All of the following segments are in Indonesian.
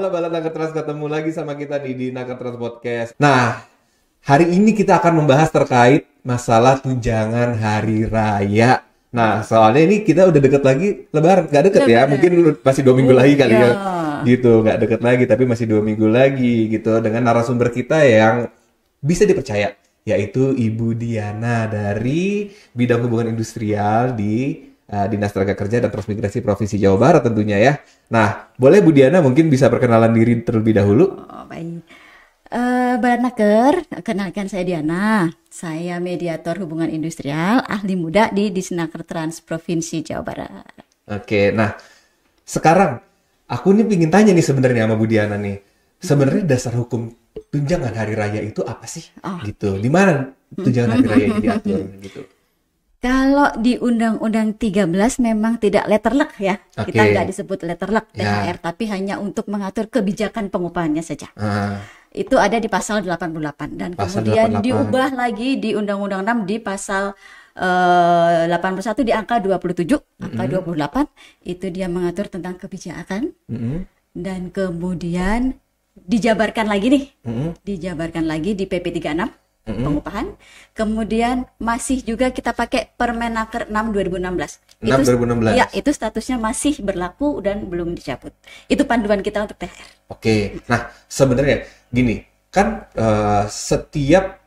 Halo Balat Nakertrans, ketemu lagi sama kita di Nakertrans Podcast. Nah, hari ini kita akan membahas terkait masalah tunjangan hari raya. Nah, soalnya ini kita udah deket lagi Lebaran, nggak deket ya? Mungkin masih 2 minggu lagi kali ya. Gitu, nggak deket lagi, tapi masih 2 minggu lagi gitu. Dengan narasumber kita yang bisa dipercaya, yaitu Ibu Diana dari bidang hubungan industrial di Dinas Tenaga Kerja dan Transmigrasi Provinsi Jawa Barat tentunya ya. Nah, boleh Bu Diana mungkin bisa perkenalan diri terlebih dahulu? Oh, baik. Barat Naker, kenalkan saya Diana. Saya mediator hubungan industrial, ahli muda di Disnaker Trans Provinsi Jawa Barat. Oke, nah sekarang aku nih pingin tanya nih sebenarnya sama Bu Diana nih. Sebenarnya dasar hukum tunjangan hari raya itu apa sih? Gitu. Di mana tunjangan hari raya ini diatur gitu? Kalau di Undang-Undang 13 memang tidak letterlek ya. Kita nggak disebut letterlek THR, tapi hanya untuk mengatur kebijakan pengupahannya saja. Itu ada di pasal 88 dan pasal kemudian 88. Diubah lagi di Undang-Undang 6 di pasal 81 di angka 27, angka 28 itu dia mengatur tentang kebijakan. Dan kemudian dijabarkan lagi nih. Dijabarkan lagi di PP 36 pengupahan. Kemudian masih juga kita pakai Permenaker 6 2016. 2016. Ya, itu statusnya masih berlaku dan belum dicabut. Itu panduan kita untuk THR. Oke. Nah, sebenarnya gini, kan setiap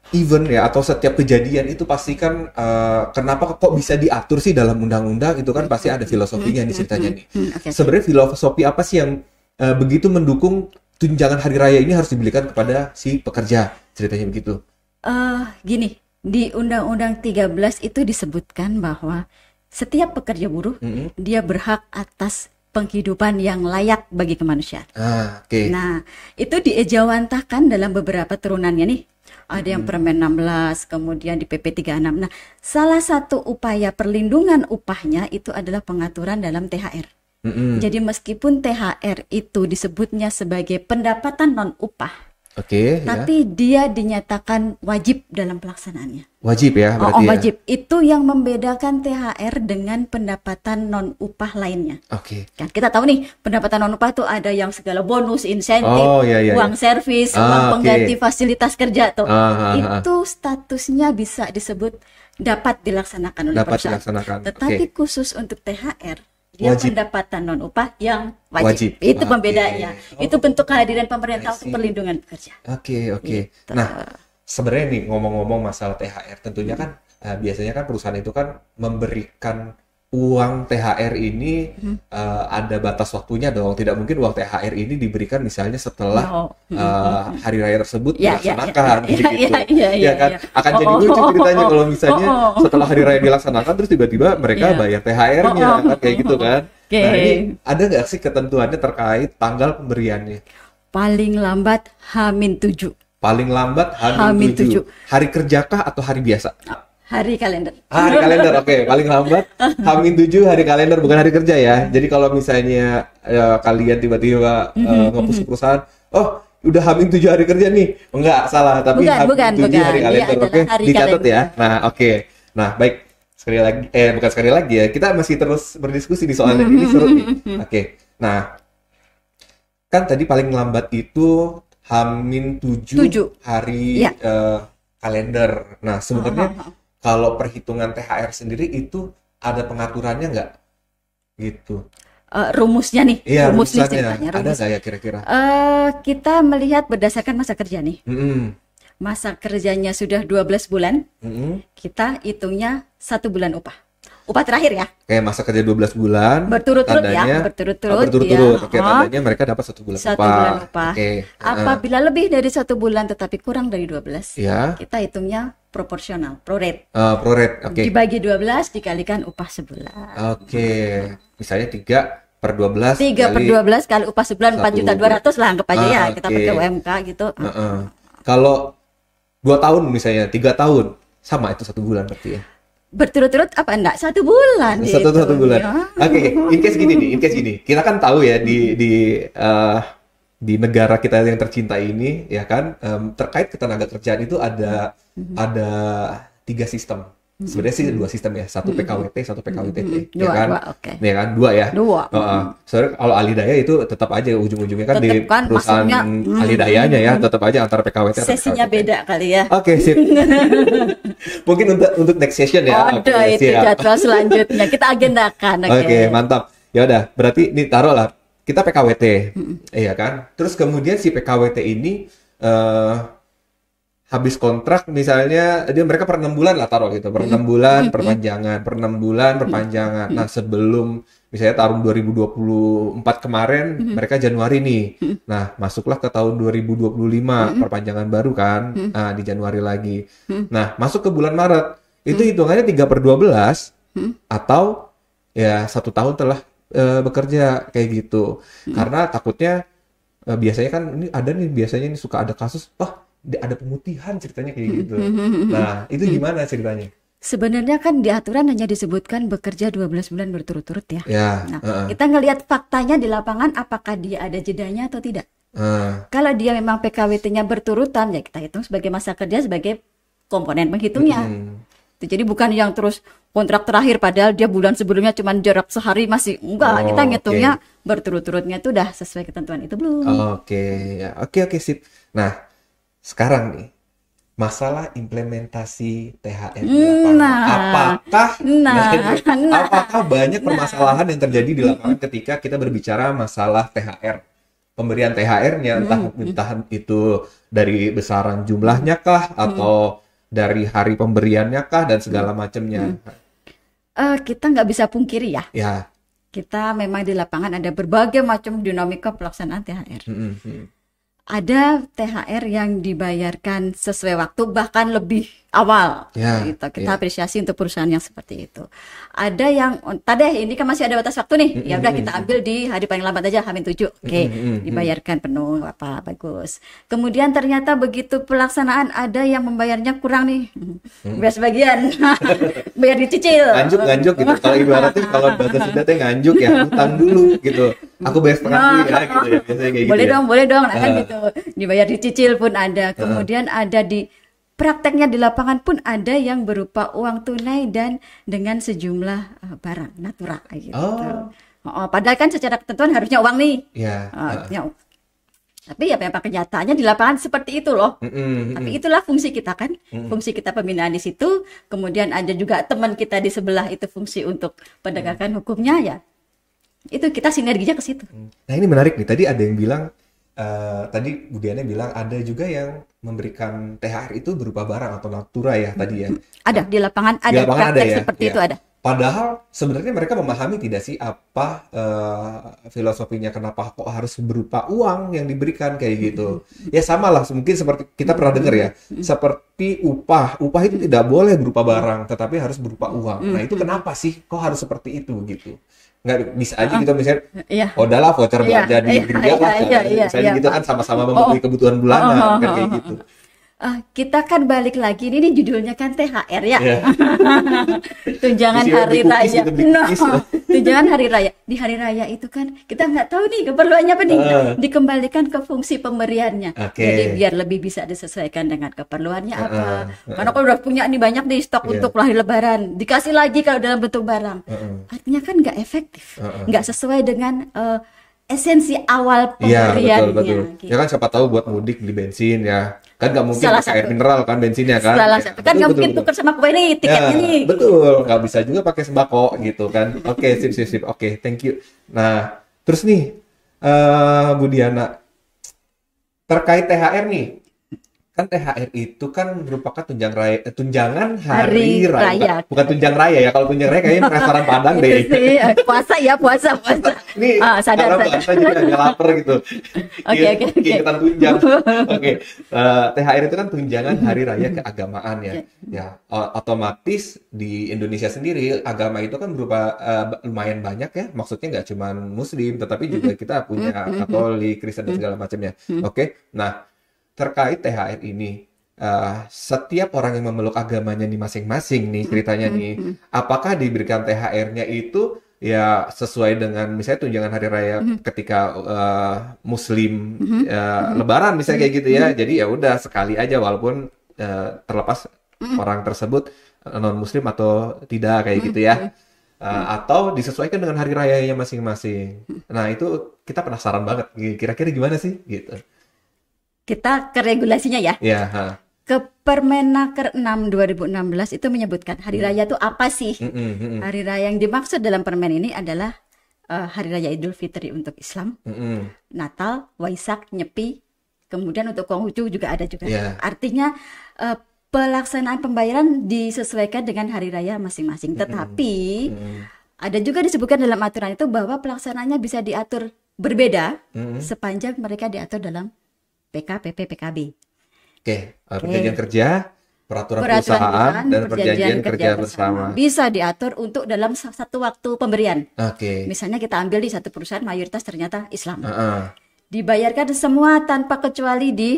event ya atau setiap kejadian itu pasti kan kenapa kok bisa diatur sih dalam undang-undang itu kan pasti ada filosofinya nih ceritanya nih. Sebenarnya filosofi apa sih yang begitu mendukung tunjangan hari raya ini harus diberikan kepada si pekerja? Ceritanya begitu. Gini, di Undang-Undang 13 itu disebutkan bahwa setiap pekerja buruh dia berhak atas penghidupan yang layak bagi kemanusiaan. Nah, itu diejawantahkan dalam beberapa turunannya nih. Ada yang Permen 16, kemudian di PP 36. Nah, salah satu upaya perlindungan upahnya itu adalah pengaturan dalam THR. Jadi meskipun THR itu disebutnya sebagai pendapatan non-upah, tapi dia dinyatakan wajib dalam pelaksanaannya. Wajib ya berarti wajib. Itu yang membedakan THR dengan pendapatan non-upah lainnya. Kan kita tahu nih, pendapatan non-upah itu ada yang segala bonus, insentif, uang servis, uang pengganti fasilitas kerja tuh. Itu statusnya bisa disebut dapat dilaksanakan oleh perusahaan. Tetapi khusus untuk THR dia wajib. Pendapatan non-upah yang wajib. Itu pembedanya. Itu bentuk kehadiran pemerintah untuk perlindungan pekerja. Gitu. Nah, sebenarnya nih ngomong-ngomong masalah THR, tentunya kan biasanya kan perusahaan itu kan memberikan uang THR ini ada batas waktunya dong. Tidak mungkin uang THR ini diberikan misalnya setelah hari raya tersebut dilaksanakan ya kan. Akan jadi lucu ceritanya kalau misalnya setelah hari raya dilaksanakan terus tiba-tiba mereka bayar THR-nya kan kayak gitu kan. Nah, ini ada nggak sih ketentuannya terkait tanggal pemberiannya? Paling lambat H-7. Paling lambat H-7. Hari kerjakah atau hari biasa? Hari kalender. Hari kalender, paling lambat H-7 hari kalender, bukan hari kerja ya. Jadi kalau misalnya kalian tiba-tiba nge-push perusasahaan, udah H-7 hari kerja nih. Enggak, salah, tapi H-7 hari kalender. Dicatat ya. Nah, Nah, baik. Sekali lagi, bukan sekali lagi ya. Kita masih terus berdiskusi di soal ini seru nih. Nah, kan tadi paling lambat itu H-7 hari kalender. Nah, sebenarnya kalau perhitungan THR sendiri itu ada pengaturannya nggak? Gitu. Rumusnya nih. Iya, rumusnya. Ada nggak ya kira-kira? Kita melihat berdasarkan masa kerja nih. Masa kerjanya sudah 12 bulan, kita hitungnya 1 bulan upah. Upah terakhir ya. Kayak masa kerja 12 bulan. Berturut-turut ya. Berturut-turut. Tandanya mereka dapat 1 bulan upah. 1 bulan upah. Apabila lebih dari 1 bulan tetapi kurang dari 12, kita hitungnya proporsional, prorate. Dibagi 12 dikalikan upah sebulan. Misalnya 3/12. 3/12 kali upah sebulan 4.200.000 lah anggap aja ya. Kita pakai UMK gitu. Kalau 2 tahun misalnya, 3 tahun, sama itu 1 bulan berarti ya? Berturut-turut apa enggak? 1 bulan. Satu bulan. In case gini. Kita kan tahu ya di negara kita yang tercinta ini, ya kan, terkait ketenaga kerjaan itu ada 3 sistem. sebenarnya sih dua sistem ya, satu PKWT, satu PKWTT, ya Dua, kan? oke. Ya kan, dua ya. Dua. Soalnya kalau Alidaya itu tetap aja ujung-ujungnya kan Tetep di kan, perusahaan maksudnya, Alidayanya ya, tetap aja antara PKWT atau Sesinya PKWT. beda kali ya. Oke, sip. Mungkin untuk next session ya. Oke, Oke, itu siap. jadwal selanjutnya kita agendakan. Oke, mantap. Ya udah, berarti ini taruh lah kita PKWT, iya kan? Terus kemudian si PKWT ini habis kontrak misalnya mereka per 6 bulan lah taruh gitu, per 6 bulan perpanjangan, per 6 bulan perpanjangan. Nah, sebelum misalnya tahun 2024 kemarin mereka Januari nih. Nah, masuklah ke tahun 2025 perpanjangan baru kan. Nah, di Januari lagi. Nah, masuk ke bulan Maret. Itu hitungannya 3/12 atau ya 1 tahun telah bekerja kayak gitu. Karena takutnya biasanya kan ini ada nih, biasanya ini suka ada kasus, ada pemutihan ceritanya kayak gitu. Nah, itu gimana ceritanya? Sebenarnya kan di aturan hanya disebutkan bekerja 12 bulan berturut-turut ya. Ya. Nah, kita ngelihat faktanya di lapangan apakah dia ada jedanya atau tidak. Kalau dia memang PKWT-nya berturutan, ya kita hitung sebagai masa kerja sebagai komponen penghitungnya. Jadi bukan yang terus kontrak terakhir padahal dia bulan sebelumnya cuma jarak sehari masih enggak. Kita ngitungnya berturut-turutnya itu udah sesuai ketentuan itu belum. Oke, sip. Nah, sekarang nih masalah implementasi THR di lapangan. Apakah banyak permasalahan yang terjadi di lapangan ketika kita berbicara masalah THR? Pemberian THR-nya entah itu dari besaran jumlahnya kah atau dari hari pemberiannya kah dan segala macamnya. Kita nggak bisa pungkiri ya. Ya. Kita memang di lapangan ada berbagai macam dinamika pelaksanaan THR. Ada THR yang dibayarkan sesuai waktu bahkan lebih awal. Gitu. Kita apresiasi untuk perusahaan yang seperti itu. Ada yang tadi ini kan masih ada batas waktu nih. Ya udah kita ambil di hari paling lambat aja H-7. Oke, dibayarkan penuh bagus. Kemudian ternyata begitu pelaksanaan ada yang membayarnya kurang nih. Bayar sebagian. Bayar dicicil. Nganjuk gitu. Kalau ibaratnya kalau bahasa Sunda teh nganjuk ya, utang dulu gitu. Aku bayar setengah dulu ya gitu ya. Biasanya kayak gitu. Boleh dong. Nah, kan gitu. Dibayar dicicil pun ada. Kemudian ada di prakteknya di lapangan pun ada yang berupa uang tunai dan dengan sejumlah barang natura gitu. Padahal kan secara ketentuan harusnya uang nih. Tapi ya memang kenyataannya di lapangan seperti itu loh. Tapi itulah fungsi kita kan. Fungsi kita pembinaan di situ. Kemudian ada juga teman kita di sebelah itu fungsi untuk penegakan hukumnya ya. Itu kita sinerginya ke situ. Nah, ini menarik nih. Tadi ada yang bilang tadi Bu Diana bilang ada juga yang memberikan THR itu berupa barang atau natura ya tadi ya. Ada di lapangan ada praktek ya? Seperti itu ada. Padahal sebenarnya mereka memahami tidak sih apa filosofinya kenapa kok harus berupa uang yang diberikan kayak gitu. Ya sama lah mungkin seperti kita pernah dengar ya, seperti upah itu tidak boleh berupa barang tetapi harus berupa uang. Nah itu kenapa sih kok harus seperti itu gitu? Nggak bisa aja gitu misalnya udahlah voucher belanja di gereja lah misalnya gitu kan sama-sama memenuhi kebutuhan bulanan kan kayak gitu. Kita kan balik lagi ini judulnya kan THR ya. Tunjangan hari raya. Tunjangan hari raya. Di hari raya itu kan kita nggak tahu nih keperluannya apa nih. Dikembalikan ke fungsi pemberiannya. Jadi biar lebih bisa disesuaikan dengan keperluannya apa. Karena kalau udah punya nih banyak nih stok untuk hari lebaran, dikasih lagi kalau dalam bentuk barang. Artinya kan nggak efektif, nggak sesuai dengan esensi awal pemberiannya. Iya, betul. Gitu. Ya kan siapa tahu buat mudik di bensin ya. Kan nggak mungkin pakai air mineral kan bensinnya kan. Kan nggak mungkin tukar sama kue nih tiketnya nih. Betul, nggak bisa juga pakai sembako gitu kan. Oke, sip. Oke, thank you. Nah, terus nih Bu Diana terkait THR nih. Kan THR itu kan merupakan tunjangan hari raya. Bukan tunjang raya ya. Kalau tunjang raya kayaknya restoran Padang deh. Puasa. Nih, sadar. Puasa jadi agak lapar gitu. Oke. Ikutan tunjang. Oke. THR itu kan tunjangan hari raya keagamaan ya. Ya, otomatis di Indonesia sendiri agama itu kan berupa lumayan banyak ya. Maksudnya nggak cuma Muslim, tetapi juga kita punya Katolik, Kristen dan segala macamnya. Oke. Nah, terkait THR ini, setiap orang yang memeluk agamanya nih masing-masing nih ceritanya nih, apakah diberikan THR-nya itu ya sesuai dengan misalnya tunjangan hari raya ketika Muslim Lebaran misalnya kayak gitu ya, jadi ya udah sekali aja walaupun terlepas orang tersebut non muslim atau tidak kayak gitu ya. Atau disesuaikan dengan hari rayanya masing-masing. Nah, itu kita penasaran banget. Kira-kira gimana sih gitu. Kita ke regulasinya ya. Iya, ke Permenaker 6 2016 itu menyebutkan hari raya itu apa sih? Hari raya yang dimaksud dalam permen ini adalah hari raya Idul Fitri untuk Islam, Natal, Waisak, Nyepi, kemudian untuk Konghucu juga ada juga. Artinya pelaksanaan pembayaran disesuaikan dengan hari raya masing-masing. Tetapi ada juga disebutkan dalam aturan itu bahwa pelaksanaannya bisa diatur berbeda sepanjang mereka diatur dalam PK, PP, PKB. Perjanjian kerja, peraturan perusahaan, dan perjanjian kerja bersama. Bisa diatur untuk dalam satu waktu pemberian. Misalnya kita ambil di satu perusahaan mayoritas ternyata Islam. Dibayarkan semua tanpa kecuali di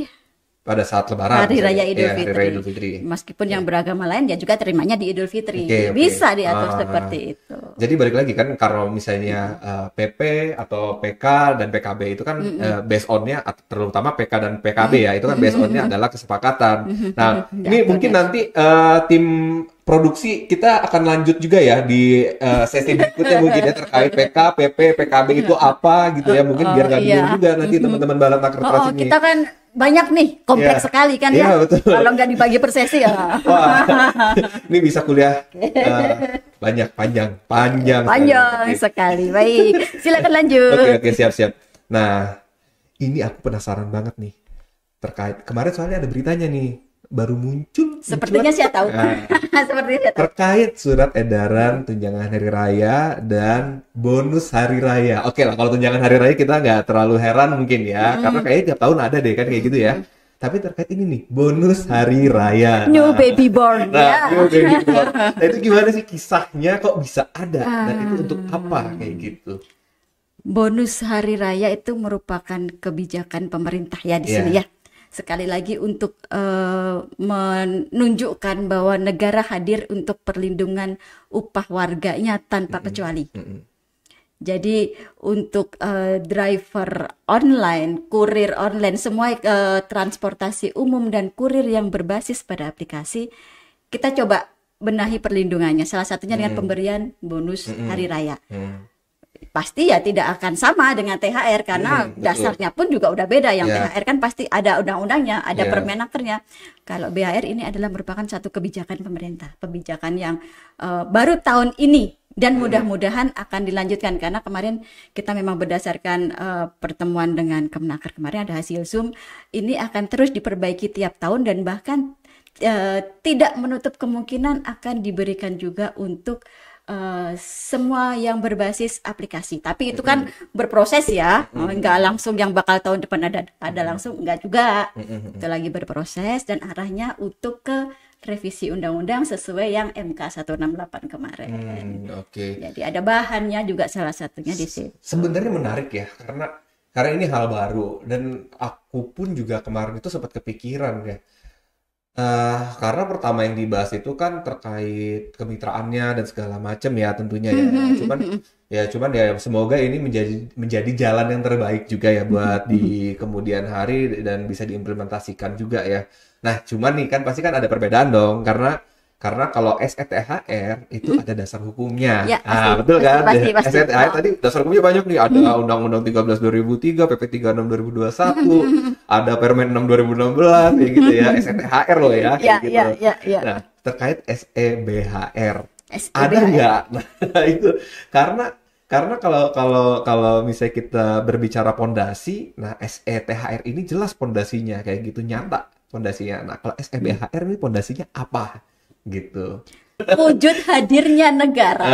pada saat Lebaran, hari raya Idul Fitri. Hari raya Idul Fitri. Meskipun yang beragama lain ya juga terimanya di Idul Fitri. Bisa diatur seperti itu. Jadi balik lagi kan kalau misalnya PP atau PK dan PKB itu kan based on-nya, terutama PK dan PKB ya, itu kan based on-nya adalah kesepakatan. Nah, ini mungkin nanti tim produksi kita akan lanjut juga ya di sesi berikutnya mungkin ya terkait PK, PP, PKB itu apa gitu ya, mungkin biar nggak bingung juga nanti teman-teman Balat Nakertas ini. Kita kan banyak nih, kompleks sekali kan ya. Betul. Kalau nggak dibagi per sesi ya. Wah, ini bisa kuliah panjang sekali. Baik, silakan lanjut. Oke, siap. Nah, ini aku penasaran banget nih terkait kemarin soalnya ada beritanya nih baru muncul. Sepertinya saya tahu. Terkait surat edaran tunjangan hari raya dan bonus hari raya. Oke lah, kalau tunjangan hari raya kita nggak terlalu heran mungkin ya, karena kayaknya tiap tahun ada deh kan kayak gitu ya. Tapi terkait ini nih, bonus hari raya. New baby born. New baby born. Nah, itu gimana sih kisahnya kok bisa ada? Dan itu untuk apa kayak gitu? Bonus hari raya itu merupakan kebijakan pemerintah ya di sini ya. Sekali lagi untuk menunjukkan bahwa negara hadir untuk perlindungan upah warganya tanpa kecuali. Jadi untuk driver online, kurir online, semua transportasi umum dan kurir yang berbasis pada aplikasi, kita coba benahi perlindungannya. Salah satunya dengan pemberian bonus hari raya. Pasti ya tidak akan sama dengan THR karena dasarnya pun juga udah beda. Yang THR kan pasti ada undang-undangnya, ada permenakernya. Kalau BHR ini adalah merupakan satu kebijakan pemerintah, kebijakan yang baru tahun ini dan mudah-mudahan akan dilanjutkan karena kemarin kita memang berdasarkan pertemuan dengan Kemenaker kemarin ada hasil Zoom, ini akan terus diperbaiki tiap tahun dan bahkan tidak menutup kemungkinan akan diberikan juga untuk semua yang berbasis aplikasi. Tapi itu kan berproses ya, nggak langsung yang bakal tahun depan ada langsung, nggak juga. Itu lagi berproses dan arahnya untuk ke revisi undang-undang sesuai yang MK 168 kemarin. Jadi ada bahannya juga salah satunya di situ. Sebenarnya menarik ya, karena ini hal baru dan aku pun juga kemarin itu sempat kepikiran ya. Karena pertama yang dibahas itu kan terkait kemitraannya dan segala macam ya tentunya ya. Cuman ya semoga ini menjadi jalan yang terbaik juga ya buat di kemudian hari dan bisa diimplementasikan juga ya. Nah, cuman nih kan pasti kan ada perbedaan dong karena kalau SETHR itu ada dasar hukumnya. Ya, betul kan? Pasti. SETHR tadi dasar hukumnya banyak nih. Ada Undang-Undang 13 2003, PP 36 2021, ada Permen 6 2016 kayak gitu ya. SETHR loh ya kayak gitu. Ya. Nah, terkait SEBHR. Ada nggak? Nah, itu karena kalau misalnya kita berbicara pondasi, nah SETHR ini jelas pondasinya kayak gitu nyata pondasinya. Nah, kalau SEBHR ini pondasinya apa? Gitu. Wujud hadirnya negara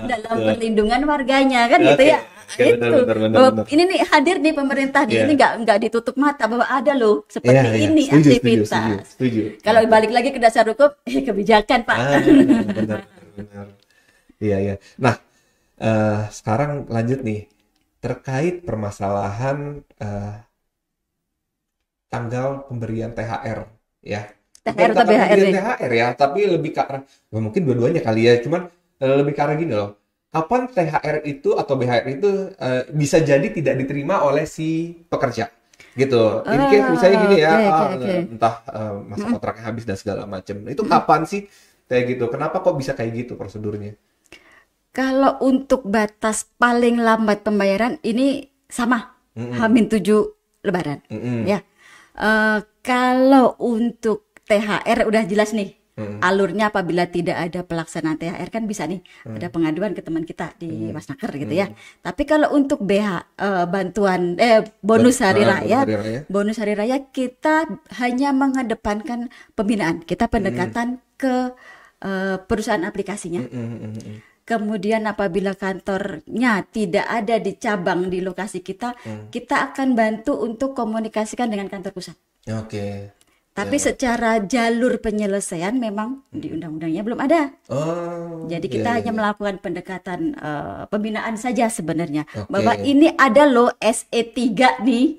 dalam perlindungan warganya kan gitu ya. Benar. Ini nih hadir nih pemerintah ini nggak ditutup mata bahwa ada loh seperti ini aktivitas. Setuju. Kalau balik lagi ke dasar hukum, kebijakan Pak. Benar. Iya. Nah, sekarang lanjut nih terkait permasalahan tanggal pemberian THR ya. THR atau BHR nih? THR ya, tapi lebih ke arah, mungkin dua-duanya kali ya, cuman lebih ke arah gini loh. Kapan THR itu atau BHR itu bisa jadi tidak diterima oleh si pekerja, gitu. Ini kayak misalnya gini ya, entah masa kontraknya habis dan segala macam. Itu kapan sih kayak gitu. Kenapa kok bisa kayak gitu prosedurnya? Kalau untuk batas paling lambat pembayaran ini sama, H-7 Lebaran, ya. Kalau untuk THR udah jelas nih. Alurnya apabila tidak ada pelaksanaan THR kan bisa nih ada pengaduan ke teman kita di Wasnaker gitu ya. Tapi kalau untuk bantuan bonus hari raya, bonus hari raya kita hanya mengedepankan pembinaan. Kita pendekatan ke perusahaan aplikasinya. Kemudian apabila kantornya tidak ada di cabang di lokasi kita, kita akan bantu untuk komunikasikan dengan kantor pusat. Oke. Tapi secara jalur penyelesaian memang di undang-undangnya belum ada. Jadi kita hanya melakukan pendekatan pembinaan saja sebenarnya. Bahwa ini ada loh SE3 nih,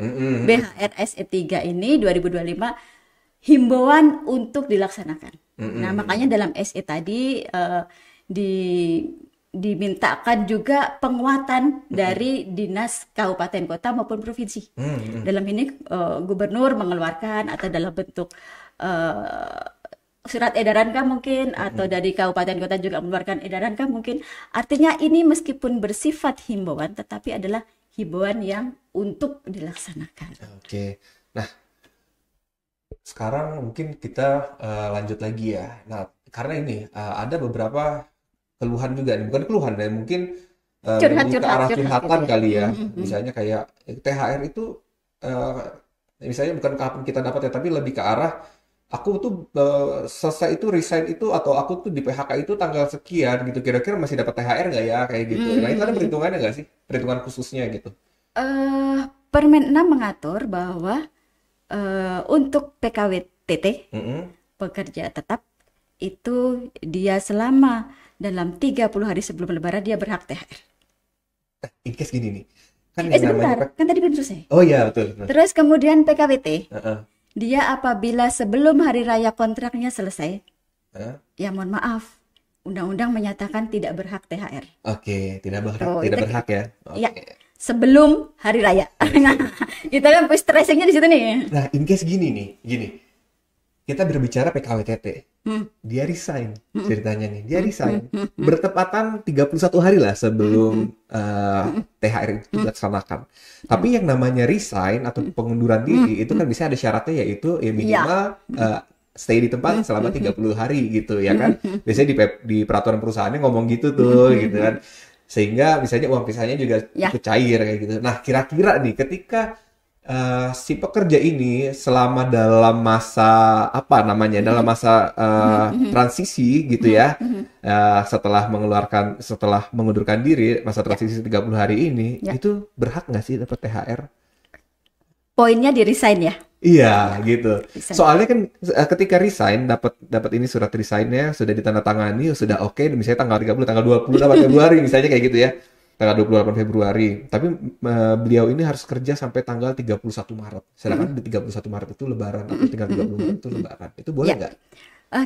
BHR SE3 ini 2025 himbauan untuk dilaksanakan. Nah makanya dalam SE tadi dimintakan juga penguatan dari dinas kabupaten kota maupun provinsi. Dalam ini gubernur mengeluarkan atau dalam bentuk surat edaran kah mungkin, atau dari kabupaten kota juga mengeluarkan edaran kah mungkin. Artinya ini meskipun bersifat himbauan tetapi adalah himbauan yang untuk dilaksanakan. Oke. Nah, sekarang mungkin kita lanjut lagi ya. Nah, karena ini ada beberapa keluhan juga nih, bukan keluhan ya, mungkin ke arah curhatan kali ya. Misalnya kayak THR itu misalnya bukan kapan kita dapat ya, tapi lebih ke arah aku tuh selesai itu resign itu, atau aku tuh di PHK itu tanggal sekian gitu, kira-kira masih dapat THR nggak ya kayak gitu. Nah itu ada perhitungannya nggak sih, perhitungan khususnya gitu? Permen 6 mengatur bahwa untuk PKWTT pekerja tetap itu dia selama dalam 30 hari sebelum lebaran dia berhak THR. In case gini nih. Kan sebentar, kan tadi belum selesai. Oh iya, betul. Terus kemudian PKWT. Dia apabila sebelum hari raya kontraknya selesai. Ya mohon maaf, undang-undang menyatakan tidak berhak THR. Oke, tidak berhak ya. Iya. Sebelum hari raya. Kita kan stressingnya di situ nih. Nah, in case gini. Kita berbicara PKWTT. Dia resign ceritanya nih. Dia resign bertepatan 31 hari lah sebelum THR itu dilaksanakan. Tapi yang namanya resign atau pengunduran diri itu kan bisa ada syaratnya, yaitu minimal stay di tempat selama 30 hari gitu ya kan. Biasanya di peraturan perusahaannya ngomong gitu tuh gitu kan. Sehingga misalnya uang pisahnya juga ikut cair kayak gitu. Nah, kira-kira nih ketika si pekerja ini selama dalam masa dalam masa transisi gitu ya, setelah mengundurkan diri, masa transisi 30 hari ini, itu berhak nggak sih dapat THR? Poinnya di resign ya? Iya gitu. Resign. Soalnya kan ketika resign dapat ini surat resignnya sudah ditandatangani, sudah oke, misalnya tanggal 30, tanggal 28 Februari misalnya kayak gitu ya. Tanggal 28 Februari. Tapi beliau ini harus kerja sampai tanggal 31 Maret. Sedangkan di 31 Maret itu lebaran, atau tinggal 30 Maret itu lebaran. Itu boleh nggak?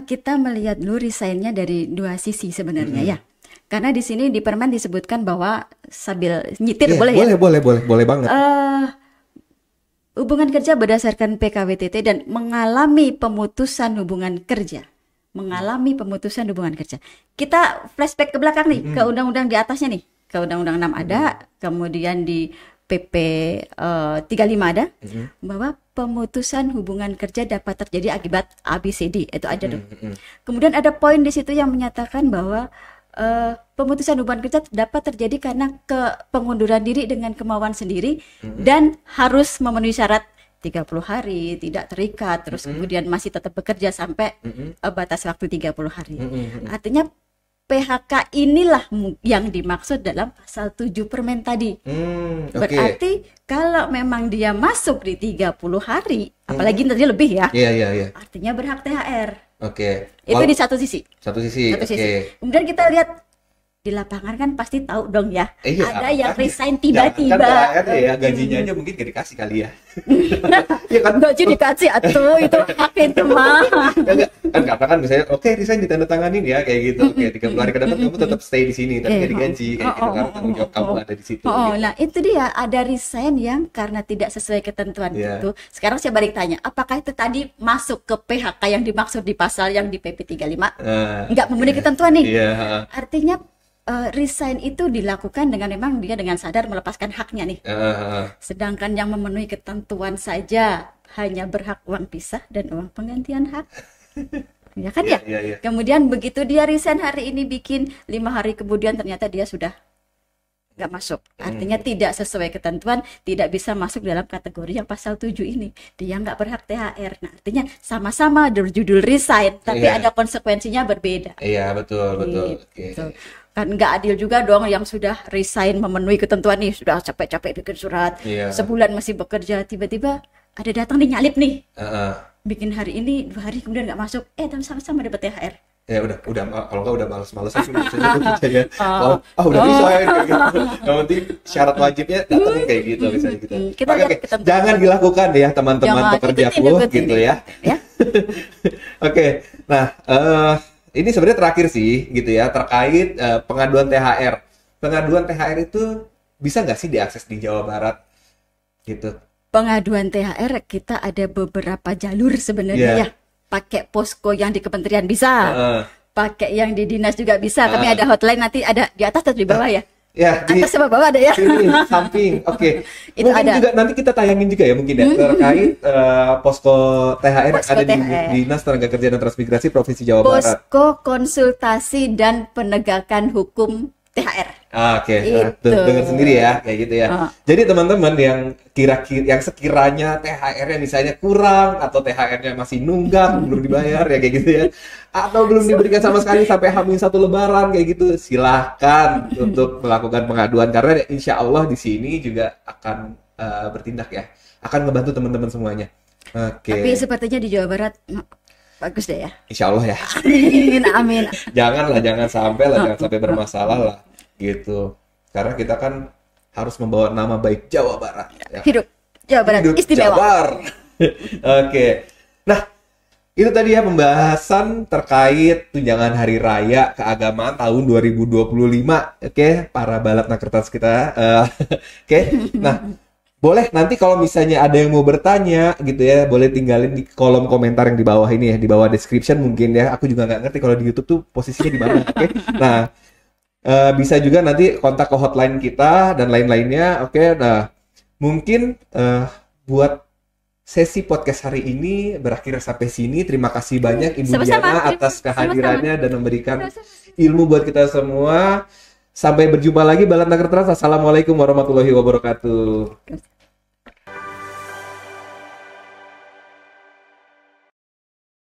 Kita melihat dulu resignnya dari dua sisi sebenarnya ya. Karena di sini di permen disebutkan bahwa sambil nyitir boleh ya? Boleh banget. Hubungan kerja berdasarkan PKWTT dan mengalami pemutusan hubungan kerja. Kita flashback ke belakang nih, ke undang-undang di atasnya nih. Ke Undang-Undang 6 ada, kemudian di PP 35 ada, bahwa pemutusan hubungan kerja dapat terjadi akibat ABCD, itu aja tuh. Kemudian ada poin di situ yang menyatakan bahwa pemutusan hubungan kerja dapat terjadi karena pengunduran diri dengan kemauan sendiri dan harus memenuhi syarat 30 hari, tidak terikat, terus kemudian masih tetap bekerja sampai batas waktu 30 hari. Artinya PHK inilah yang dimaksud dalam pasal 7 permen tadi. Berarti kalau memang dia masuk di 30 hari, apalagi tadi lebih ya. Iya. Artinya berhak THR. Oke. Itu di satu sisi. Satu sisi. Kemudian kita lihat di lapangan kan pasti tahu dong ya. Ada yang kan, resign tiba-tiba. Kan ya, gajinya aja mungkin gak dikasih kali ya. Ya kan, gaji dikasih atuh, itu hak itu mah. Kan katakan misalnya, oke resign ditandatanganin ya kayak gitu. Oke, 30 hari ke depan kamu tetap stay di sini tapi gak digaji kayak gitu karena tanggung jawab kamu ada di situ. Gitu. Nah itu dia, ada resign yang karena tidak sesuai ketentuan itu. Sekarang saya balik tanya, apakah itu tadi masuk ke PHK yang dimaksud di pasal yang di PP 35? Nggak memenuhi ketentuan nih. Artinya resign itu dilakukan dengan memang dia dengan sadar melepaskan haknya nih. Sedangkan yang memenuhi ketentuan saja hanya berhak uang pisah dan uang penggantian hak. Ya kan ya? Kemudian begitu dia resign hari ini, bikin 5 hari kemudian ternyata dia sudah nggak masuk. Artinya tidak sesuai ketentuan, tidak bisa masuk dalam kategori yang pasal 7 ini. Dia nggak berhak THR. Nah, artinya sama-sama berjudul resign, tapi ada konsekuensinya berbeda. Iya, betul. Gitu. Kan nggak adil juga dong yang sudah resign memenuhi ketentuan nih, sudah capek-capek bikin surat, sebulan masih bekerja, tiba-tiba ada datang nih nyalip nih. Bikin hari ini, 2 hari kemudian nggak masuk, tapi sama-sama dapat THR. Ya udah kalau nggak udah males-malesan sih misalnya kerjanya. Udah resign kayak gitu. Yang penting syarat wajibnya datangin kayak gitu misalnya gitu. Jangan dilakukan ya teman-teman pekerjaku gitu ya. Oke. Nah, ini sebenarnya terakhir sih gitu ya terkait pengaduan THR. Pengaduan THR itu bisa nggak sih diakses di Jawa Barat gitu? Pengaduan THR kita ada beberapa jalur sebenarnya ya. Pakai posko yang di kementerian bisa, pakai yang di dinas juga bisa. Kami ada hotline, nanti ada di atas atau di bawah ya? Ya, di atas sama bawah ada ya? Sini, samping, oke. Mungkin ada. Juga nanti kita tayangin juga ya mungkin ya terkait posko THR posko ada THR. Di Dinas Tenaga Kerja dan Transmigrasi Provinsi Jawa Barat. Posko konsultasi dan penegakan hukum THR. Oke. Nah, dengar sendiri ya kayak gitu ya. Jadi teman-teman yang yang sekiranya THR-nya misalnya kurang atau THR-nya masih nunggak belum dibayar ya kayak gitu ya, atau belum diberikan sama sekali sampai H-1 Lebaran kayak gitu, silahkan untuk melakukan pengaduan karena insya Allah di sini juga akan bertindak ya, akan ngebantu teman-teman semuanya. Tapi sepertinya di Jawa Barat bagus deh ya. Insya Allah ya. Amin. jangan sampai bermasalah lah gitu. Karena kita kan harus membawa nama baik Jawa Barat. Ya. Hidup Jawa Barat istimewa. Oke. Nah, itu tadi ya pembahasan terkait tunjangan Hari Raya Keagamaan tahun 2025. Oke, para balatna kertas kita. Oke. Nah, boleh nanti kalau misalnya ada yang mau bertanya gitu ya, boleh tinggalin di kolom komentar yang di bawah ini ya, di bawah description mungkin ya. Aku juga nggak ngerti kalau di YouTube tuh posisinya di mana. Oke. Nah, bisa juga nanti kontak ke hotline kita dan lain-lainnya. Oke. Nah, mungkin buat sesi podcast hari ini berakhir sampai sini. Terima kasih banyak Ibu Diana atas kehadirannya dan memberikan ilmu buat kita semua. Sampai berjumpa lagi Balatna Kertas. Assalamualaikum warahmatullahi wabarakatuh.